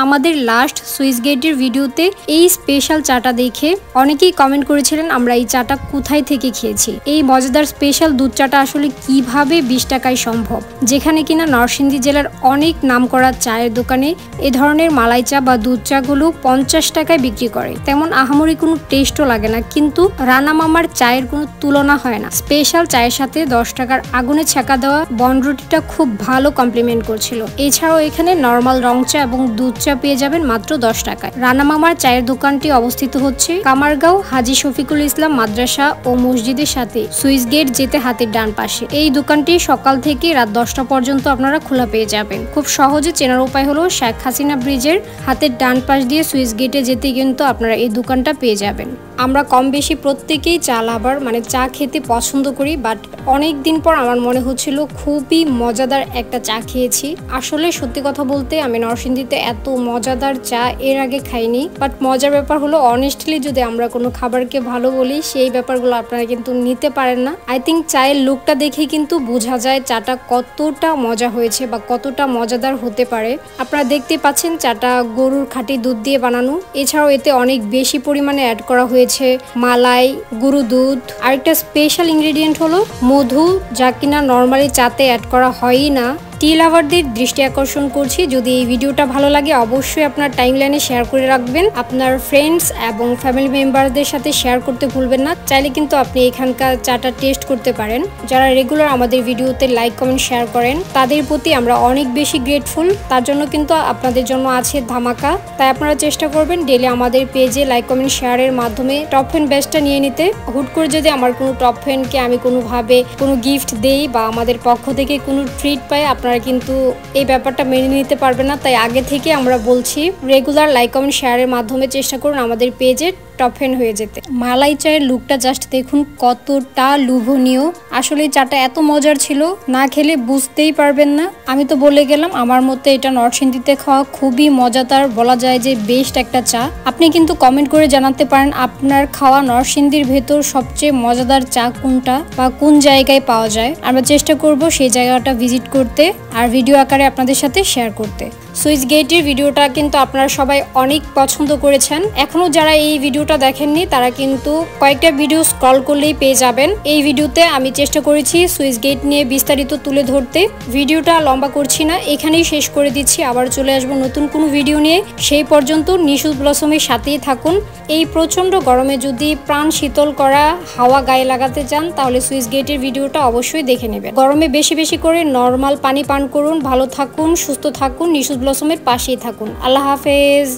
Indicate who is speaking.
Speaker 1: আমাদের last Swiss গেটের ভিডিওতে এই স্পেশাল চাটা দেখে অনেকেই কমেন্ট করেছিলেন আমরা এই চাটা কোথায় থেকে খেয়েছি। এই মজাদার স্পেশাল দুধ চাটা আসলে কিভাবে 20 টাকায় সম্ভব, যেখানে কিনা নরসিংদী জেলার অনেক নামকরা চায়ের দোকানে এ ধরনের মালাই চা বা দুধ চা গুলো 50 টাকায় বিক্রি করে। তেমন আহামরি কোনো টেস্টও লাগে না, কিন্তু রানা মামার চায়ের কোনো তুলনা হয় না। স্পেশাল চায়ের সাথে 10 টাকার আগুনে ছেঁকা দেওয়া বনরুটিটা খুব ভালো কমপ্লিমেন্ট করছিল। এছাড়াও এখানে নর্মাল রং চা এবং দুধ চা পেয়ে যাবেন মাত্র 10 টাকায়। রানা মামার চায়ের দোকানটি অবস্থিত হচ্ছে কামারগাঁও হাজী শফিকুল ইসলাম মাদ্রাসা ও মসজিদের সাথে সুইস গেট যেতে হাতের ডান পাশে। এই দোকানটি সকাল থেকে রাত 10টা পর্যন্ত আপনারা খোলা পেয়ে যাবেন। খুব সহজে চেনার উপায় হলো শেখ হাসিনা ব্রিজের হাতের ডান পাশ দিয়ে সুইস গেটে যেতে কিন্তু আপনারা এই দোকানটা পেয়ে যাবেন। আমরা কম বেশি প্রত্যেকেই চা লাভার, মানে চা খেতে পছন্দ করি, বাট অনেক দিন পর আমার মনে হচ্ছিল খুবই মজাদার একটা চা খেয়েছি। আসলে সত্যি কথা বলতে আমি নরসিংদীতে এত মজাদার চা এর আগে খাইনি। বাট মজার ব্যাপার হলো অনেস্টলি যদি আমরা কোনো খাবারকে ভালো বলি সেই ব্যাপারগুলো আপনারা কিন্তু নিতে পারেন না। আই থিঙ্ক চায়ের লুকটা দেখে কিন্তু বোঝা যায় চাটা কতটা মজা হয়েছে বা কতটা মজাদার হতে পারে। আপনারা দেখতে পাচ্ছেন চাটা গরুর খাঁটি দুধ দিয়ে বানানো। এছাড়াও এতে অনেক বেশি পরিমাণে অ্যাড করা হয়েছে মালাই, গরু দুধ। আরেকটা স্পেশাল ইনগ্রেডিয়েন্ট হলো মধু, যা কিনা নর্মালি চাতে অ্যাড করা হয়ই না। টি লাভারদের দৃষ্টি আকর্ষণ করছি, যদি এই ভিডিওটা ভালো লাগে অবশ্যই আপনার টাইমলাইনে শেয়ার করে রাখবেন। আপনার ফ্রেন্ডস এবং ফ্যামিলি মেম্বারদের সাথে শেয়ার করতে ভুলবেন না। চাইলে কিন্তু আপনি এখানকার চাটা টেস্ট করতে পারেন। যারা রেগুলার আমাদের ভিডিওতে লাইক কমেন্ট শেয়ার করেন তাদের প্রতি আমরা অনেক বেশি গ্রেটফুল। তার জন্য কিন্তু আপনাদের জন্য আছে ধামাকা। তাই আপনারা চেষ্টা করবেন ডেলি আমাদের পেজে লাইক কমেন্ট শেয়ারের মাধ্যমে টপ ফ্যান ব্যাচটা নিয়ে নিতে। হুট করে যদি আমার কোনো টপ ফ্যানকে আমি কোনোভাবে কোনো গিফট দেই বা আমাদের পক্ষ থেকে কোনো ট্রিট পাই, আপনারা কিন্তু এই ব্যাপারটা মেনে নিতে পারবেন না। তাই আগে থেকে আমরা বলছি রেগুলার লাইক কমেন্ট শেয়ারের মাধ্যমে চেষ্টা করুন আমাদের পেজে টপ ফ্যান হয়ে যেতে। মালাই চায়ের লুকটা জাস্ট দেখুন কতটা লোভনীয়। আসলে চাটা এত মজার ছিল, না খেলে বুঝতেই পারবেন না। আমি তো বলে গেলাম আমার মতে এটা নরসিংদীতে খাওয়া খুবই মজাদার, বলা যায় যে বেস্ট একটা চা। আপনি কিন্তু কমেন্ট করে জানাতে পারেন আপনার খাওয়া নরসিংদীর ভেতর সবচেয়ে মজাদার চা কোনটা বা কোন জায়গায় পাওয়া যায়। আমরা চেষ্টা করব সেই জায়গাটা ভিজিট করতে আর ভিডিও আকারে আপনাদের সাথে শেয়ার করতে। সুইস গেটের ভিডিওটা কিন্তু আপনারা সবাই অনেক পছন্দ করেছেন। এখনো যারা এই ভিডিওটা দেখেননি তারা কিন্তু কয়েকটা ভিডিও স্ক্রল করলেই পেয়ে যাবেন। এই ভিডিওতে আমি চেষ্টা করেছি সুইস গেট নিয়ে বিস্তারিত তুলে ধরতে। ভিডিওটা লম্বা করছি না, এখানেই শেষ করে দিচ্ছি। আবার চলে আসবো নতুন কোনো ভিডিও নিয়ে। সেই পর্যন্ত নিশু ব্লসমের সাথেই থাকুন। এই প্রচন্ড গরমে যদি প্রাণ শীতল করা হাওয়া গায়ে লাগাতে চান তাহলে সুইস গেটের ভিডিওটা অবশ্যই দেখে নেবেন। গরমে বেশি বেশি করে নর্মাল পানি পান করুন। ভালো থাকুন, সুস্থ থাকুন, নিশু ব্লসমের পাশেই থাকুন। আল্লাহ হাফেজ।